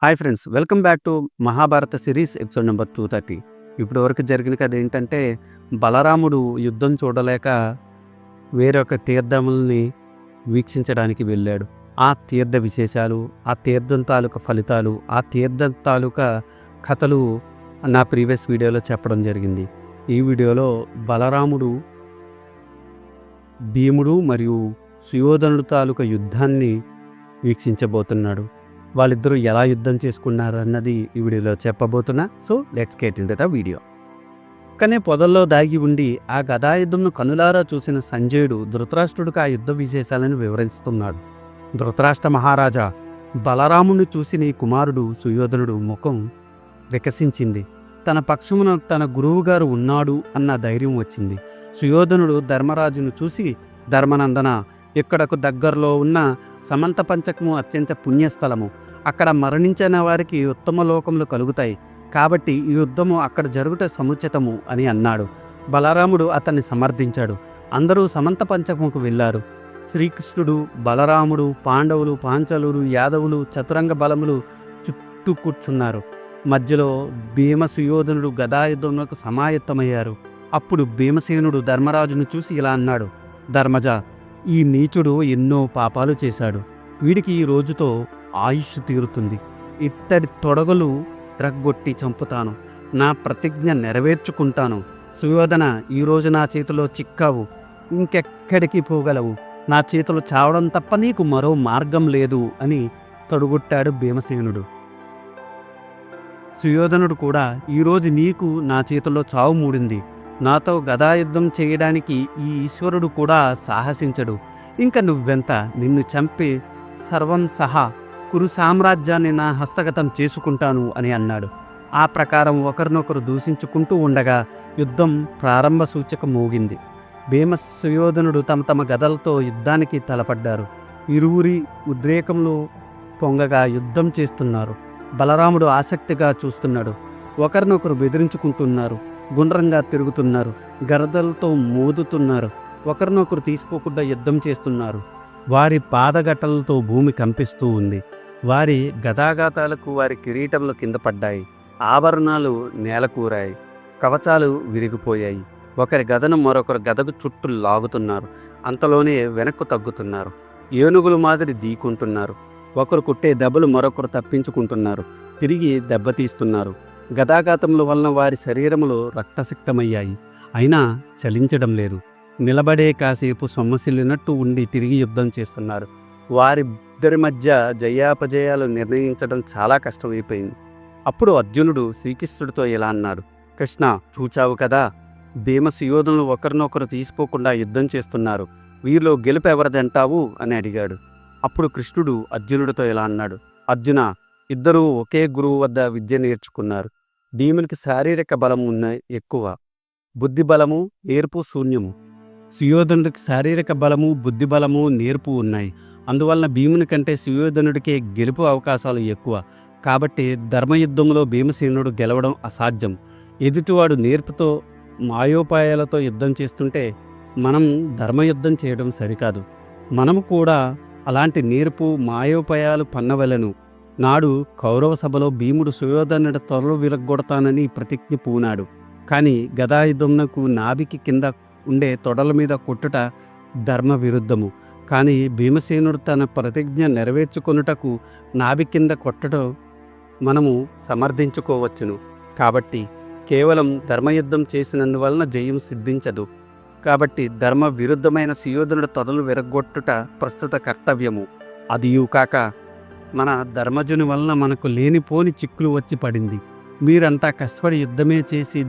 Hi friends, welcome back to Mahabharata series episode number 230. ఇప్పటి వరకు జరిగిన కథ ఏంటంటే, బలరాముడు యుద్ధం చూడలేక వేరొక తీర్థముల్ని వీక్షించడానికి వెళ్ళాడు. ఆ తీర్థ విశేషాలు, ఆ తీర్థం తాలూకా ఫలితాలు, ఆ తీర్థం తాలూకా కథలు నా ప్రీవియస్ వీడియోలో చెప్పడం జరిగింది. ఈ వీడియోలో బలరాముడు భీముడు మరియు సుయోధనుడు తాలూకా యుద్ధాన్ని వీక్షించబోతున్నాడు. వాళ్ళిద్దరూ ఎలా యుద్ధం చేసుకున్నారు అన్నది ఈ వీడియోలో చెప్పబోతున్నా. So let's get into the video. కానీ పొదల్లో దాగి ఉండి ఆ గదాయుద్ధంను కనులారా చూసిన సంజయుడు ధృతరాష్ట్రుడికి ఆ యుద్ధ విశేషాలను వివరిస్తున్నాడు. ధృతరాష్ట్ర మహారాజా, బలరాముని చూసి నీ కుమారుడు సుయోధనుడు ముఖం వికసించింది. తన పక్షమున తన గురువుగారు ఉన్నాడు అన్న ధైర్యం వచ్చింది. సుయోధనుడు ధర్మరాజును చూసి, ధర్మనందన, ఇక్కడకు దగ్గరలో ఉన్న సమంత పంచకము అత్యంత పుణ్యస్థలము. అక్కడ మరణించిన వారికి ఉత్తమ లోకములు కలుగుతాయి. కాబట్టి ఈ యుద్ధము అక్కడ జరుగుట సముచితము అని అన్నాడు. బలరాముడు అతన్ని సమర్థించాడు. అందరూ సమంత పంచకముకు వెళ్ళారు. శ్రీకృష్ణుడు, బలరాముడు, పాండవులు, పాంచాలురు, యాదవులు, చతురంగ బలములు చుట్టూ కూర్చున్నారు. మధ్యలో భీమసుయోధనుడు గదాయుద్ధములకు సమాయత్తమయ్యారు. అప్పుడు భీమసేనుడు ధర్మరాజును చూసి ఇలా అన్నాడు, ధర్మజ, ఈ నీచుడు ఎన్నో పాపాలు చేశాడు. వీడికి ఈ రోజుతో ఆయుష్ తీరుతుంది. ఇత్తడి తొడగలు రగ్గొట్టి చంపుతాను. నా ప్రతిజ్ఞ నెరవేర్చుకుంటాను. సుయోధన, ఈరోజు నా చేతిలో చిక్కావు. ఇంకెక్కడికి పోగలవు? నా చేతిలో చావడం తప్ప నీకు మరో మార్గం లేదు అని తొడగొట్టాడు భీమసేనుడు. సుయోధనుడు కూడా, ఈరోజు నీకు నా చేతిలో చావు మూడింది. నాతో గదాయుద్ధం చేయడానికి ఈ ఈశ్వరుడు కూడా సాహసించడు. ఇంక నువ్వెంత? నిన్ను చంపి సర్వం సహా కురు సామ్రాజ్యాన్ని నా హస్తగతం చేసుకుంటాను అని అన్నాడు. ఆ ప్రకారం ఒకరినొకరు దూషించుకుంటూ ఉండగా యుద్ధం ప్రారంభ సూచక మోగింది. భీమ సుయోధనుడు తమ తమ గదలతో యుద్ధానికి తలపడ్డారు. ఇరువురి ఉద్రేకంలో పొంగగా యుద్ధం చేస్తున్నారు. బలరాముడు ఆసక్తిగా చూస్తున్నాడు. ఒకరినొకరు బెదిరించుకుంటున్నారు. గుండ్రంగా తిరుగుతున్నారు. గరదలతో మోదుతున్నారు. ఒకరినొకరు తీసుకోకుండా యుద్ధం చేస్తున్నారు. వారి పాదగట్టలతో భూమి కంపిస్తూ ఉంది. వారి గదాఘాతాలకు వారి కిరీటంలో కింద పడ్డాయి. ఆభరణాలు నేలకూరాయి. కవచాలు విరిగిపోయాయి. ఒకరి గదను మరొకరు గదకు చుట్టూ లాగుతున్నారు. అంతలోనే వెనక్కు తగ్గుతున్నారు. ఏనుగులు మాదిరి దీకుంటున్నారు. ఒకరు కొట్టే దెబ్బలు మరొకరు తప్పించుకుంటున్నారు. తిరిగి దెబ్బతీస్తున్నారు. గదాఘాతముల వలన వారి శరీరములు రక్తసిక్తమయ్యాయి. అయినా చలించడం లేదు. నిలబడే కాసేపు సొమ్మసిల్లినట్టు ఉండి తిరిగి యుద్ధం చేస్తున్నారు. వారిద్దరి మధ్య జయాపజయాలు నిర్ణయించడం చాలా కష్టమైపోయింది. అప్పుడు అర్జునుడు శ్రీకృష్ణుడితో ఇలా అన్నాడు, కృష్ణ, చూచావు కదా, భీమసుయోధనులు ఒకరినొకరు తీసుకోకుండా యుద్ధం చేస్తున్నారు. వీరిలో గెలుపు ఎవరిదంటావు అని అడిగాడు. అప్పుడు కృష్ణుడు అర్జునుడితో ఇలా అన్నాడు, అర్జున, ఇద్దరూ ఒకే గురువు వద్ద విద్య నేర్చుకున్నారు. భీమునికి శారీరక బలము ఎక్కువ, బుద్ధి బలము, నేర్పు శూన్యము. సుయోధనుడికి శారీరక బలము, బుద్ధి బలము, నేర్పు ఉన్నాయి. అందువలన భీముని కంటే సుయోధనుడికే గెలుపు అవకాశాలు ఎక్కువ. కాబట్టి ధర్మయుద్ధంలో భీమసేనుడు గెలవడం అసాధ్యం. ఎదుటివాడు నేర్పుతో, మాయోపాయాలతో యుద్ధం చేస్తుంటే మనం ధర్మయుద్ధం చేయడం సరికాదు. మనము కూడా అలాంటి నేర్పు, మాయోపాయాలు పన్నవలను. నాడు కౌరవ సభలో భీముడు సుయోధనుడి త్వరలు విరగ్గొడతానని ప్రతిజ్ఞ పూనాడు. కానీ గదాయుద్ధంకు నాభికి కింద ఉండే తొడల మీద కొట్టుట ధర్మ విరుద్ధము. కానీ భీమసేనుడు తన ప్రతిజ్ఞ నెరవేర్చుకొనుటకు నాభి కింద కొట్టడం మనము సమర్థించుకోవచ్చును. కాబట్టి కేవలం ధర్మయుద్ధం చేసినందువలన జయం సిద్ధించదు. కాబట్టి ధర్మ విరుద్ధమైన సుయోధనుడి తొడలు విరగ్గొట్టుట ప్రస్తుత కర్తవ్యము. అదియూ కాక మన ధర్మజుని వలన మనకు లేనిపోని చిక్కులు వచ్చి పడింది. మీరంతా కష్టపడి యుద్ధమే చేసి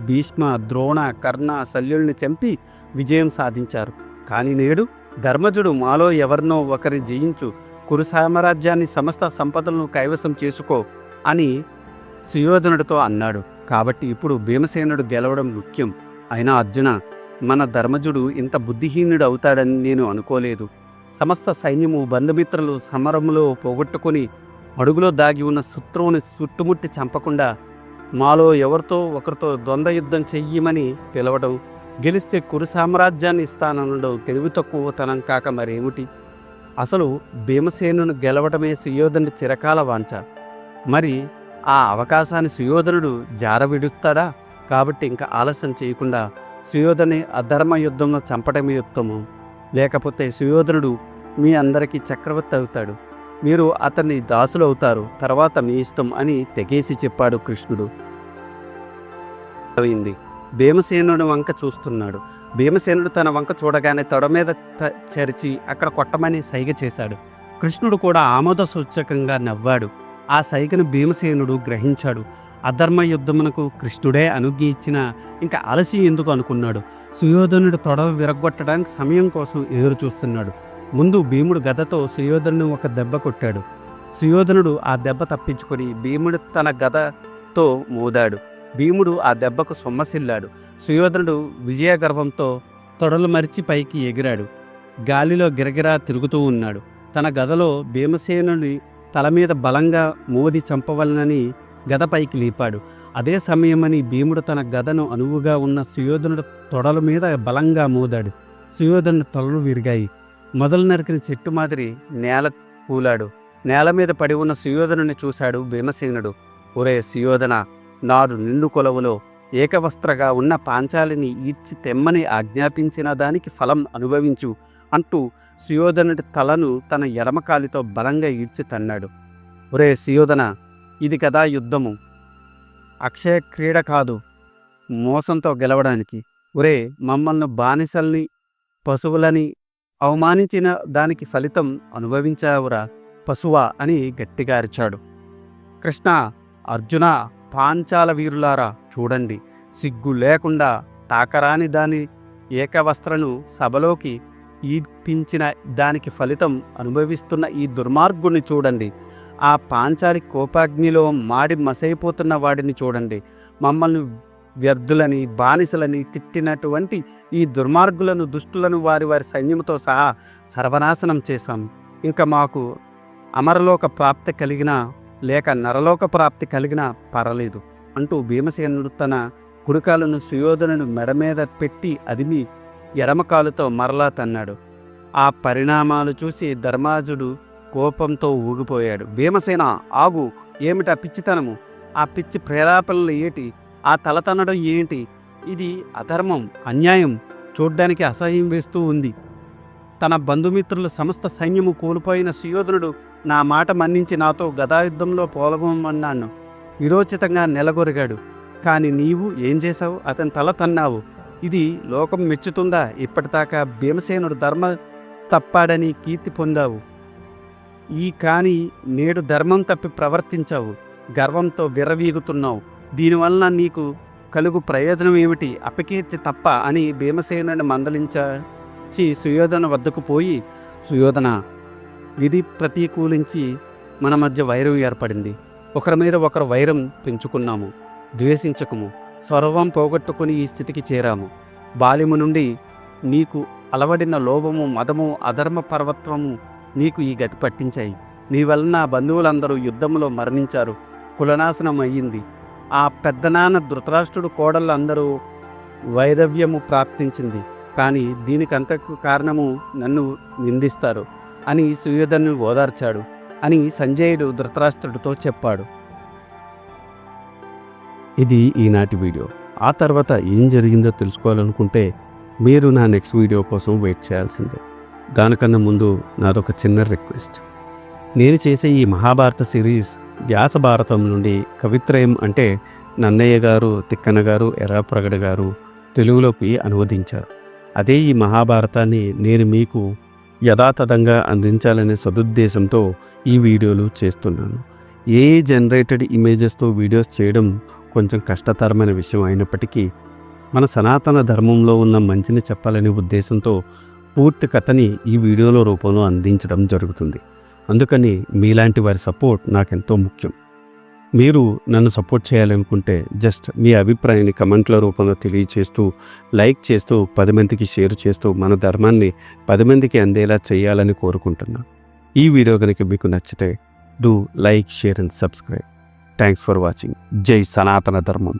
భీష్మ, ద్రోణ, కర్ణ, శల్యుల్ని చంపి విజయం సాధించారు. కానీ నేడు ధర్మజుడు మాలో ఎవరినో ఒకరి జయించు, కురు సామ్రాజ్యాన్ని సమస్త సంపదలను కైవసం చేసుకో అని సుయోధనుడితో అన్నాడు. కాబట్టి ఇప్పుడు భీమసేనుడు గెలవడం ముఖ్యం. అయినా అర్జున, మన ధర్మజుడు ఇంత బుద్ధిహీనుడు అవుతాడని నేను అనుకోలేదు. సమస్త సైన్యము, బంధుమిత్రులు సమరములో పోగొట్టుకుని అడుగులో దాగి ఉన్న శత్రువుని చుట్టుముట్టి చంపకుండా మాలో ఎవరితో ఒకరితో ద్వంద్వ యుద్ధం చెయ్యమని పిలవడం, గెలిస్తే కురు సామ్రాజ్యాన్ని ఇస్తాననడం తెలివి తక్కువతనం కాక మరేమిటి? అసలు భీమసేనును గెలవడమే సుయోధనుడి చిరకాల వాంఛ. మరి ఆ అవకాశాన్ని సుయోధనుడు జారవిడుస్తాడా? కాబట్టి ఇంకా ఆలస్యం చేయకుండా సుయోధని అధర్మ యుద్ధంలో చంపటమే ఉత్తమం. లేకపోతే సుయోధనుడు మీ అందరికీ చక్రవర్తి అవుతాడు. మీరు అతన్ని దాసులు అవుతారు. తర్వాత మీ ఇష్టం అని తెగేసి చెప్పాడు కృష్ణుడు. అయింది. భీమసేనుడి వంక చూస్తున్నాడు. భీమసేనుడు తన వంక చూడగానే తొడ మీద చరిచి అక్కడ కొట్టమని సైగ చేశాడు. కృష్ణుడు కూడా ఆమోద సూచకంగా నవ్వాడు. ఆ సైగను భీమసేనుడు గ్రహించాడు. అధర్మ యుద్ధమునకు కృష్ణుడే అనుజ్ఞ ఇచ్చినా ఇంకా ఆలస్యం ఎందుకు అనుకున్నాడు. సుయోధనుడు తొడ విరగొట్టడానికి సమయం కోసం ఎదురు చూస్తున్నాడు. ముందు భీముడు గదతో సుయోధనుడు ఒక దెబ్బ కొట్టాడు. సుయోధనుడు ఆ దెబ్బ తప్పించుకొని భీముడు తన గదతో మోదాడు. భీముడు ఆ దెబ్బకు సొమ్మసిల్లాడు. సుయోధనుడు విజయగర్వంతో తొడలు మరిచి పైకి ఎగిరాడు. గాలిలో గిరగిరా తిరుగుతూ ఉన్నాడు. తన గదలో భీమసేనుని తల మీద బలంగా మోది చంపవలనని గద పైకి లేపాడు. అదే సమయమని భీముడు తన గదను అనువుగా ఉన్న సుయోధనుడు తొడల మీద బలంగా మోదాడు. సుయోధనుడి తొడలు విరిగాయి. మొదలు నరికిన చెట్టు మాదిరి నేల కూలాడు. నేల మీద పడి ఉన్న సుయోధనుని చూశాడు భీమసేనుడు. ఒరే సుయోధన, నాడు నిండు కొలవులో ఏకవస్త్రగా ఉన్న పాంచాలిని ఈడ్చి తెమ్మని ఆజ్ఞాపించిన దానికి ఫలం అనుభవించు అంటూ సుయోధనుడి తలను తన ఎడమకాలితో బలంగా ఈడ్చి తన్నాడు. ఒరే సుయోధన, ఇది కదా యుద్ధము, అక్షయ క్రీడ కాదు మోసంతో గెలవడానికి. ఒరే, మమ్మల్ని బానిసల్ని పశువులని అవమానించిన దానికి ఫలితం అనుభవించావురా పశువా అని గట్టిగా అరిచాడు. కృష్ణ, అర్జున, పాంచాల వీరులారా చూడండి, సిగ్గు లేకుండా తాకరాని దాని ఏకవస్త్రను సభలోకి ఈడ్పించిన దానికి ఫలితం అనుభవిస్తున్న ఈ దుర్మార్గుని చూడండి. ఆ పాంచాలి కోపాగ్నిలో మాడి మసైపోతున్న వాడిని చూడండి. మమ్మల్ని వ్యర్థులని బానిసలని తిట్టినటువంటి ఈ దుర్మార్గులను, దుష్టులను వారి వారి సైన్యంతో సహా సర్వనాశనం చేశాం. ఇంకా మాకు అమరలోక ప్రాప్తి కలిగినా లేక నరలోక ప్రాప్తి కలిగినా పర్వాలేదు అంటూ భీమసేనుడు తన కుడికాలను సుయోధనుని మెడ మీద పెట్టి అదిమి ఎడమకాలుతో మరలా తన్నాడు. ఆ పరిణామాలు చూసి ధర్మాజుడు కోపంతో ఊగిపోయాడు. భీమసేన, ఆగు, ఏమిటా పిచ్చితనము? ఆ పిచ్చి ప్రేరేపణలు ఏటి? ఆ తలతనడం ఏంటి? ఇది అధర్మం, అన్యాయం, చూడ్డానికి అసహ్యం వేస్తూ ఉంది. తన బంధుమిత్రుల సమస్త సైన్యము కోల్పోయిన సుయోధనుడు నా మాట మన్నించి నాతో గదాయుద్ధంలో పోలగొమ్మన్నాను. విరోచితంగా నెలగొరిగాడు. కానీ నీవు ఏం చేశావు? అతని తల తన్నావు. ఇది లోకం మెచ్చుతుందా? ఇప్పటిదాకా భీమసేనుడు ధర్మ తప్పాడని కీర్తి పొందావు. కానీ నేడు ధర్మం తప్పి ప్రవర్తించావు. గర్వంతో విర్రవీగుతున్నావు. దీనివలన నీకు కలుగు ప్రయోజనం ఏమిటి? అపకీర్తి తప్ప అని భీమసేనుని మందలించి సుయోధన వద్దకు పోయి, సుయోధన, విధి ప్రతికూలించి మన మధ్య వైరం ఏర్పడింది. ఒకరి మీద ఒకరు వైరం పెంచుకున్నాము. ద్వేషించకము. స్వరవం పోగొట్టుకుని ఈ స్థితికి చేరాము. బాల్యము నుండి నీకు అలవడిన లోభము, మదము, అధర్మ పర్వత్వము నీకు ఈ గతి పట్టించాయి. నీ వలన బంధువులందరూ యుద్ధంలో మరణించారు. కులనాశనం అయ్యింది. ఆ పెద్దనాన్న ధృతరాష్ట్రుడు కోడళ్ళందరూ వైరవ్యము ప్రాప్తించింది. కానీ దీనికంతకు కారణము నన్ను నిందిస్తారు అని సుయోధనుని ఓదార్చాడు అని సంజయుడు ధృతరాష్ట్రుడితో చెప్పాడు. ఇది ఈనాటి వీడియో. ఆ తర్వాత ఏం జరిగిందో తెలుసుకోవాలనుకుంటే మీరు నా నెక్స్ట్ వీడియో కోసం వెయిట్ చేయాల్సిందే. దానికన్నా ముందు నాదొక చిన్న రిక్వెస్ట్. నేను చేసే ఈ మహాభారత సిరీస్ వ్యాస భారతం నుండి కవిత్రయం అంటే నన్నయ్య గారు, తిక్కన గారు, ఎర్రాప్రగడ గారు తెలుగులోకి అనువదించారు. అదే ఈ మహాభారతాన్ని నేను మీకు యథాతథంగా అందించాలనే సదుద్దేశంతో ఈ వీడియోలు చేస్తున్నాను. జనరేటెడ్ ఇమేజెస్తో వీడియోస్ చేయడం కొంచెం కష్టతరమైన విషయం అయినప్పటికీ మన సనాతన ధర్మంలో ఉన్న మంచిని చెప్పాలనే ఉద్దేశంతో పూర్తి కథని ఈ వీడియోల రూపంలో అందించడం జరుగుతుంది. అందుకని మీలాంటి వారి సపోర్ట్ నాకెంతో ముఖ్యం. మీరు నన్ను సపోర్ట్ చేయాలనుకుంటే జస్ట్ మీ అభిప్రాయాన్ని కమెంట్ల రూపంలో తెలియచేస్తూ, లైక్ చేస్తూ, 10 మందికి షేర్ చేస్తూ మన ధర్మాన్ని 10 మందికి అందేలా చేయాలని కోరుకుంటున్నాను. ఈ వీడియో కనుక మీకు నచ్చితే do like, share and subscribe. Thanks for watching. జై సనాతన ధర్మం.